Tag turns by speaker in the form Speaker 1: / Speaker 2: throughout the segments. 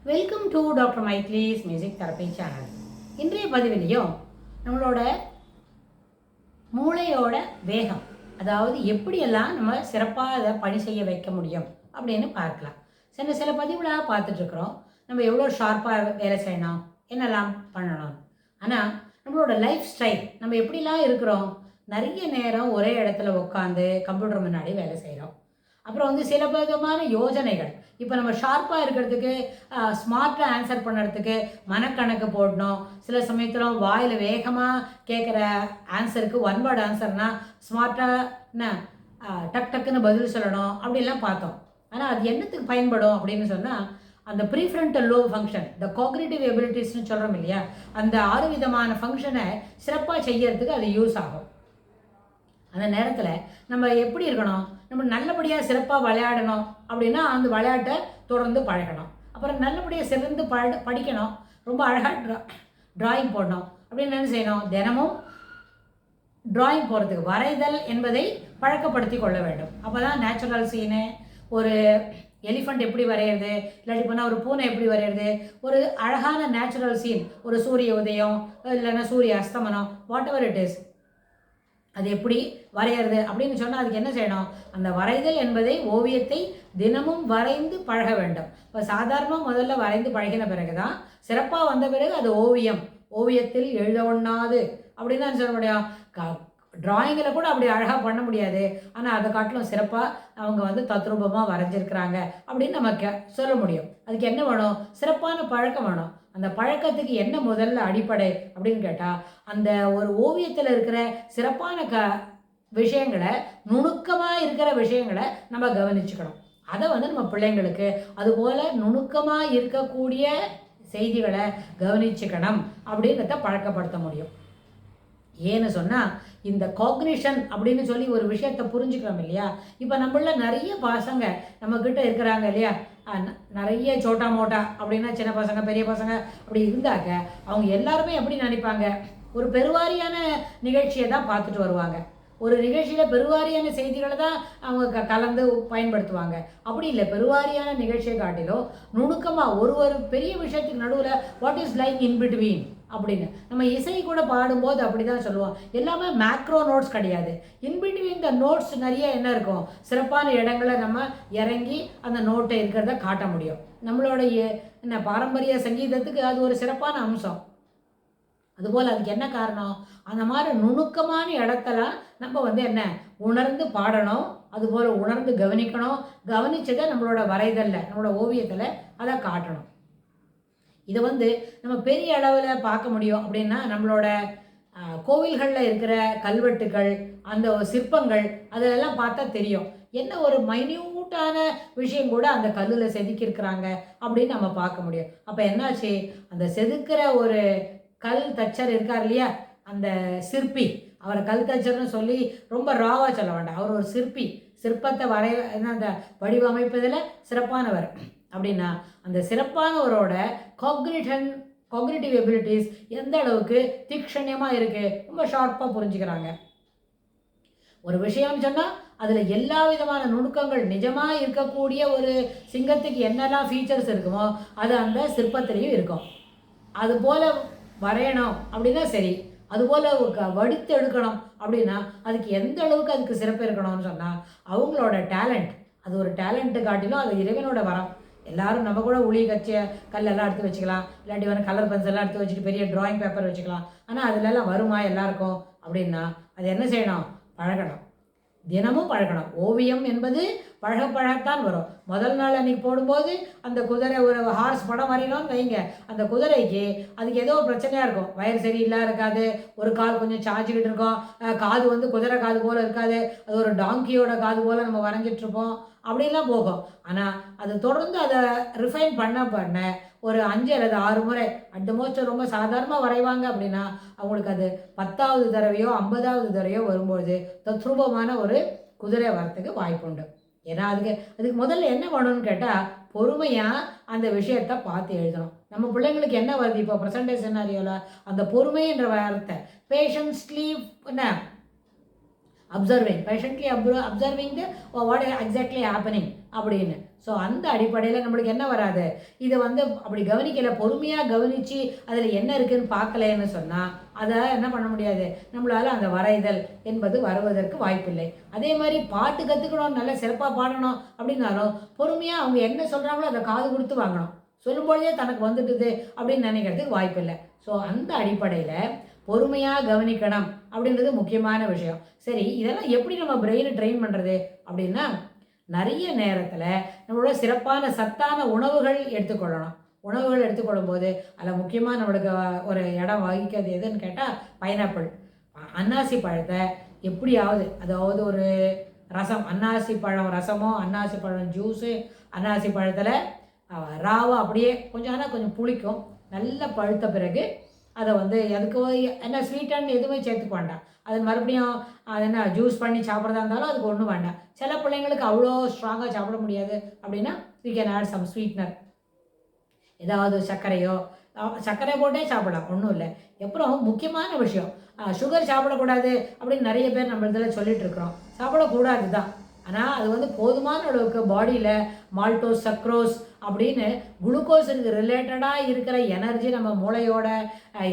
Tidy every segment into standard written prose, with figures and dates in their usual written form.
Speaker 1: Welcome to doctor Mythili's music therapy channel. இன்றைய பதிவிலையும் நம்மளோட மூளையோட வேகம், அதாவது எப்படியெல்லாம் நம்ம சிறப்பாக அதை பணி செய்ய வைக்க முடியும் அப்படின்னு பார்க்கலாம். சில பதிவுகளாக பார்த்துட்ருக்குறோம். நம்ம எவ்வளோ ஷார்ப்பாக வேலை செய்யணும், என்னெல்லாம் பண்ணணும். ஆனால் நம்மளோட லைஃப் ஸ்டைல், நம்ம எப்படிலாம் இருக்கிறோம், நிறைய நேரம் ஒரே இடத்துல உட்காந்து கம்ப்யூட்டர் முன்னாடி வேலை செய்கிறோம். அப்புறம் சில விதமான யோஜனைகள், இப்போ நம்ம ஷார்ப்பாக இருக்கிறதுக்கு, ஸ்மார்ட்டாக ஆன்சர் பண்ணுறதுக்கு மனக்கணக்கு போடணும். சில சமயத்தில் வாயில் வேகமாக கேட்குற ஆன்சருக்கு ஒன் வேர்ட் ஆன்சர்னால் ஸ்மார்ட்டாக என்ன டக் டக்குன்னு பதில் சொல்லணும், அப்படிலாம் பார்த்தோம். ஆனால் அது என்னத்துக்கு பயன்படும் அப்படின்னு சொன்னால், அந்த ப்ரீஃப்ரண்டல் லோப் ஃபங்க்ஷன், இந்த காக்னிட்டிவ் எபிலிட்டிஸ்னு சொல்கிறோம் இல்லையா, அந்த 6 விதமான ஃபங்க்ஷனை சிறப்பாக செய்யறதுக்கு அது யூஸ் ஆகும். அந்த நேரத்தில் நம்ம எப்படி இருக்கணும், நம்ம நல்லபடியாக சிறப்பாக விளையாடணும் அப்படின்னா அந்த விளையாட்டை தொடர்ந்து பழகணும். அப்புறம் நல்லபடியாக சிறந்து படிக்கணும், ரொம்ப அழகாக ட்ராயிங் போடணும் அப்படின்னு என்ன செய்யணும், தினமும் ட்ராயிங் போகிறதுக்கு வரைதல் என்பதை பழக்கப்படுத்தி கொள்ள வேண்டும். அப்போ தான் நேச்சுரல் சீனு, ஒரு எலிஃபண்ட் எப்படி வரைகிறது, இல்லாட்டி போனால் ஒரு பூனை எப்படி வரைகிறது, ஒரு அழகான நேச்சுரல் சீன், ஒரு சூரிய உதயம் இல்லைன்னா சூரிய அஸ்தமனம், வாட் எவர் இட் இஸ், அது எப்படி வரைகிறது அப்படின்னு சொன்னால் அதுக்கு என்ன செய்யணும், அந்த வரைதல் என்பதை, ஓவியத்தை தினமும் வரைந்து பழக வேண்டும். இப்போ சாதாரணமாக முதல்ல வரைந்து பழகின பிறகு தான் சிறப்பாக வந்த பிறகு அது ஓவியத்தில் எழுத ஒண்ணாது அப்படின்னு தான் சொல்ல முடியும். ட்ராயிங்கில் கூட அப்படி அழகாக பண்ண முடியாது, ஆனால் அதை காட்டிலும் சிறப்பாக அவங்க தத்ரூபமாக வரைஞ்சிருக்கிறாங்க அப்படின்னு நமக்கு சொல்ல முடியும். அதுக்கு என்ன வேணும், சிறப்பான பழக்கம் வேணும். அந்த பழக்கத்துக்கு என்ன முதல்ல அடிப்படை அப்படின்னு கேட்டால், அந்த ஒரு ஓவியத்தில் இருக்கிற சிறப்பான விஷயங்களை, நுணுக்கமாக இருக்கிற விஷயங்களை நம்ம கவனிச்சுக்கணும். அதை நம்ம பிள்ளைங்களுக்கு அதுபோல் நுணுக்கமாக இருக்கக்கூடிய செய்திகளை கவனிச்சுக்கணும் அப்படின்றத பழக்கப்படுத்த முடியும். ஏன்னு சொன்னால், இந்த காக்னிஷன் அப்படின்னு சொல்லி ஒரு விஷயத்தை புரிஞ்சுக்கிறோம் இல்லையா. இப்போ நம்மள நிறைய பசங்க நம்மக்கிட்ட இருக்கிறாங்க இல்லையா, நிறைய சோட்டா மோட்டா அப்படின்னா சின்ன பசங்க பெரிய பசங்க அப்படி இருந்தாக்க அவங்க எல்லாருமே எப்படி நினைப்பாங்க, ஒரு பெருவாரியான நிகழ்ச்சியை தான் பார்த்துட்டு வருவாங்க. ஒரு நிகழ்ச்சியில் பெருவாரியான செய்திகளை தான் அவங்க கலந்து பயன்படுத்துவாங்க. அப்படி இல்லை, பெருவாரியான நிகழ்ச்சியை காட்டிலும் நுணுக்கமாக ஒரு பெரிய விஷயத்துக்கு நடுவில் what is like in between அப்படின்னு நம்ம இசை கூட பாடும்போது அப்படி தான் சொல்லுவோம். எல்லாமே மேக்ரோ நோட்ஸ் கிடையாது, இன்பிட்வீன் த நோட்ஸ் நிறைய என்ன இருக்கும், சிறப்பான இடங்களை நம்ம இறங்கி அந்த நோட்டை இருக்கிறத காட்ட முடியும். நம்மளுடைய என்ன பாரம்பரிய சங்கீதத்துக்கு அது ஒரு சிறப்பான அம்சம். அதுபோல் அதுக்கு என்ன காரணம், அந்த மாதிரி நுணுக்கமான இடத்தெல்லாம் நம்ம என்ன உணர்ந்து பாடணும், அதுபோல் உணர்ந்து கவனிக்கணும். கவனிச்சதை நம்மளோட வரைதலில், நம்மளோட ஓவியத்தில் அதை காட்டணும். இதை நம்ம பெரிய அளவில் பார்க்க முடியும் அப்படின்னா, நம்மளோட கோவில்களில் இருக்கிற கல்வெட்டுகள், அந்த சிற்பங்கள், அதெல்லாம் பார்த்தா தெரியும் என்ன ஒரு மைன்யூட்டான விஷயம் கூட அந்த கல்லில் செதுக்கியிருக்கிறாங்க அப்படின்னு நம்ம பார்க்க முடியும். அப்போ என்னாச்சு, அந்த செதுக்கிற ஒரு கல் தச்சர் இருக்கார் இல்லையா, அந்த சிற்பி, அவரை கல் தச்சர்னு சொல்லி ரொம்ப ராவாக சொல்ல வேண்டாம், அவர் ஒரு சிற்பி, சிற்பத்தை அந்த வடிவமைப்பதில் சிறப்பானவர் அப்படின்னா, அந்த சிறப்பானவரோட காக்னிட்டிவ் எபிலிட்டிஸ் எந்த அளவுக்கு தீக்ஷண்யமாக இருக்குது, ரொம்ப ஷார்ப்பாக புரிஞ்சுக்கிறாங்க. ஒரு விஷயம்னு சொன்னால் அதில் எல்லா விதமான நுணுக்கங்கள், நிஜமாக இருக்கக்கூடிய ஒரு சிங்கத்துக்கு என்னெல்லாம் ஃபீச்சர்ஸ் இருக்குமோ அது அந்த சிற்பத்திலையும் இருக்கும். அதுபோல் வரையணும் அப்படின்னா சரி, அதுபோல் வடித்து எடுக்கணும் அப்படின்னா அதுக்கு எந்த அளவுக்கு அதுக்கு சிறப்பு இருக்கணும்னு சொன்னால் அவங்களோட டேலண்ட், அது ஒரு டேலண்ட்டு காட்டிலும் அது இறைவனோட வரம். எல்லாரும் நம்ம கூட உளி கச்சிய கல்லெல்லாம் எடுத்து வச்சுக்கலாம், இல்லாட்டி கலர் பென்சிலாம் எடுத்து வச்சுட்டு பெரிய ட்ராயிங் பேப்பர் வச்சுக்கலாம். ஆனால் அதிலெல்லாம் வருமா எல்லாருக்கும் அப்படின்னா அது என்ன செய்யணும், பழகணும், தினமும் பழகணும். ஓவியம் என்பது பழகத்தான் வரும். முதல் நாள் அன்றைக்கி போடும்போது அந்த குதிரை, ஒரு ஹார்ஸ் படம் வரையணும்னு வைங்க, அந்த குதிரைக்கு அதுக்கு ஏதோ பிரச்சனையாக இருக்கும், வயிறு சரியில்லாத இருக்காது, ஒரு கால் கொஞ்சம் சாஞ்சிக்கிட்டு இருக்கும், காது குதிரை காது போல் இருக்காது, அது ஒரு டாங்கியோட காது போல் நம்ம வரைஞ்சிட்ருப்போம், அப்படிலாம் போகும். ஆனால் அது தொடர்ந்து அதை ரிஃபைன் பண்ண ஒரு 5 அல்லது 6 முறை அட் மோஸ்ட் ரொம்ப சாதாரணமாக வரைவாங்க அப்படின்னா அவங்களுக்கு அது 10வது தடவையோ 50வது தடவையோ வரும்போது தத்ரூபமான ஒரு குதிரை வரத்துக்கு வாய்ப்புண்டு. ஏன்னா அதுக்கு முதல்ல என்ன பண்ணணும்னு கேட்டால், பொறுமையாக அந்த விஷயத்தை பார்த்து எழுதணும். நம்ம பிள்ளைங்களுக்கு என்ன வருது இப்போ ப்ரெசன்டேஜ் சினாரியோவில், அந்த பொறுமைன்ற வார்த்தை, பேஷன்ஸ்லி என்ன patiently observing what exactly happening அப்படின்னு. ஸோ அந்த அடிப்படையில் நம்மளுக்கு என்ன வராது, இதை வந்து அப்படி கவனிக்கலை, பொறுமையாக கவனித்து அதில் என்ன இருக்குதுன்னு பார்க்கலன்னு சொன்னால் அதை என்ன பண்ண முடியாது, நம்மளால் அந்த வரைதல் என்பது வருவதற்கு வாய்ப்பில்லை. அதே மாதிரி பாட்டு கற்றுக்கணும், நல்லா சிறப்பாக பாடணும் அப்படின்னாலும் பொறுமையாக அவங்க என்ன சொல்கிறாங்களோ அதை காது கொடுத்து வாங்கணும். சொல்லும்பொழுதே தனக்கு வந்துட்டுது அப்படின்னு நினைக்கிறதுக்கு வாய்ப்பில்லை. ஸோ அந்த அடிப்படையில் பொறுமையாக கவனிக்கணும் அப்படின்றது முக்கியமான விஷயம். சரி, இதெல்லாம் எப்படி நம்ம பிரெயினை ட்ரெயின் பண்ணுறது அப்படின்னா, நிறைய நேரத்தில் நம்மளோட சிறப்பான சத்தான உணவுகள் எடுத்துக்கொள்ளணும். உணவுகள் எடுத்துக்கொள்ளும் போது அதில் முக்கியமாக நம்மளுக்கு ஒரு இடம் வகிக்கிறது எதுன்னு கேட்டால் பைனாப்பிள். அன்னாசி பழத்தை எப்படியாவது, அதாவது ஒரு ரசம், அன்னாசி பழம் ரசமோ, அன்னாசி பழம் ஜூஸு, அன்னாசி பழத்தில் ராவா அப்படியே கொஞ்சம், ஆனால் கொஞ்சம் புளிக்கும், நல்லா பழுத்த பிறகு அதை வந்து அதுக்கு என்ன ஸ்வீட்டான்னு எதுவுமே சேர்த்துக்க வேண்டாம். அது மறுபடியும் அது என்ன ஜூஸ் பண்ணி சாப்பிட்றதா இருந்தாலும் அதுக்கு ஒன்றும் வேண்டாம். சில பிள்ளைங்களுக்கு அவ்வளோ ஸ்ட்ராங்காக சாப்பிட முடியாது அப்படின்னா we can add some sweetener, ஏதாவது சர்க்கரையோ, சர்க்கரை போட்டே சாப்பிடலாம், ஒன்றும் இல்லை. அப்புறம் முக்கியமான விஷயம், சுகர் சாப்பிடக்கூடாது அப்படின்னு நிறைய பேர் நம்ம இதில் சொல்லிட்டு இருக்கிறோம். சாப்பிடக்கூடாது தான், ஆனால் அது வந்து போதுமான அளவுக்கு பாடியில் மால்டோஸ், சக்ரோஸ் அப்படின்னு குளுக்கோஸுக்கு ரிலேட்டடாக இருக்கிற எனர்ஜி நம்ம மூளையோட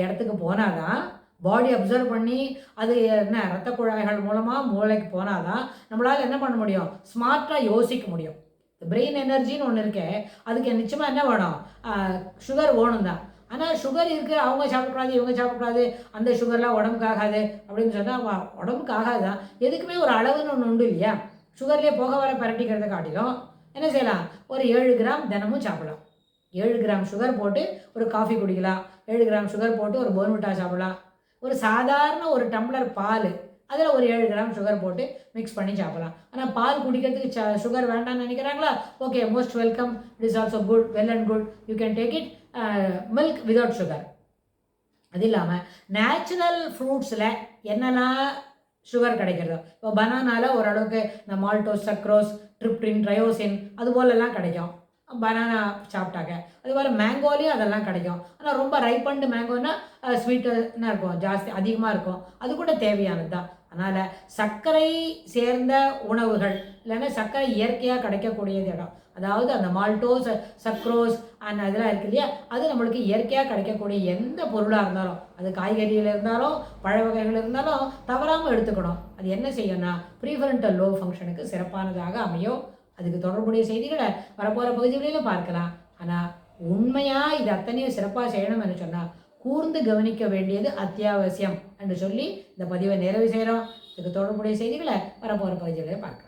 Speaker 1: இடத்துக்கு போனால் தான், பாடி அப்சர்வ் பண்ணி அது என்ன ரத்த குழாய்கள் மூலமாக மூளைக்கு போனால் தான் நம்மளால் என்ன பண்ண முடியும், ஸ்மார்ட்டாக யோசிக்க முடியும். பிரெயின் எனர்ஜின்னு ஒன்று இருக்கே, அதுக்கு நிச்சயமாக என்ன வேணும், சுகர் வேணும் தான். ஆனால் சுகர் இருக்குது, அவங்க சாப்பிடக்கூடாது, இவங்க சாப்பிடக்கூடாது, அந்த சுகர்லாம் உடம்புக்கு ஆகாது அப்படின்னு சொன்னால் உடம்புக்கு ஆகாது தான். எதுக்குமே ஒரு அளவுன்னு ஒன்று உண்டு இல்லையா? சுகர்லேயே போக வர பரட்டிக்கிறத காட்டிலும் என்ன செய்யலாம், ஒரு 7 கிராம் தினமும் சாப்பிடலாம். 7 கிராம் சுகர் போட்டு ஒரு காஃபி குடிக்கலாம், 7 கிராம் சுகர் போட்டு ஒரு போர்ன்விட்டா சாப்பிடலாம். ஒரு சாதாரண ஒரு டம்ளர் பால், அதில் ஒரு 7 கிராம் சுகர் போட்டு மிக்ஸ் பண்ணி சாப்பிடலாம். ஆனால் பால் குடிக்கிறதுக்கு சுகர் வேண்டாம்னு நினைக்கிறாங்களா? Okay, most welcome, it is also good, well and good, you can take it, milk without sugar. அது இல்லாமல் நேச்சுரல் ஃப்ரூட்ஸில் என்னெல்லாம் சுகர் கிடைக்கிறதோ, இப்போ பனானாவில் ஓரளவுக்கு இந்த மால்டோஸ், சக்ரோஸ், ட்ரிப்டின், ட்ரையோசின் அது போலெல்லாம் கிடைக்கும் பனானா சாப்பிட்டாக்க. அதுபோல் மேங்கோலேயும் அதெல்லாம் கிடைக்கும். ஆனால் ரொம்ப ரைப்பண்டு மேங்கோன்னா ஸ்வீட்டுன்னா இருக்கும், ஜாஸ்தி அதிகமாக இருக்கும், அது கூட தேவையானது தான். அதனால் சர்க்கரை சேர்ந்த உணவுகள் இல்லைன்னா சர்க்கரை இயற்கையாக கிடைக்கக்கூடியது இடம், அதாவது அந்த மால்டோஸ், சக்ரோஸ் அண்ட் அதெல்லாம் இருக்கு இல்லையா, அது நம்மளுக்கு இயற்கையாக கிடைக்கக்கூடிய எந்த பொருளாக இருந்தாலும், அது காய்கறிகள் இருந்தாலும் பழ வகைகள் இருந்தாலும் தவறாமல் எடுத்துக்கணும். அது என்ன செய்யணும்னா ப்ரீஃபரண்டல் லோ ஃபங்க்ஷனுக்கு சிறப்பானதாக அமையும். அதுக்கு தொடர்புடைய செய்திகளை வரப்போகிற பகுதிகளிலும் பார்க்கலாம். ஆனால் உண்மையாக இது அத்தனையும் சிறப்பாக செய்யணும் என்று சொன்னால் கூர்ந்து கவனிக்க வேண்டியது அத்தியாவசியம் என்று சொல்லி இந்த பதிவை நிறைவு செய்கிறோம். இதுக்கு தொடர்புடைய செய்திகளை வரப்போகிற பகுதிகளில் பார்க்கலாம்.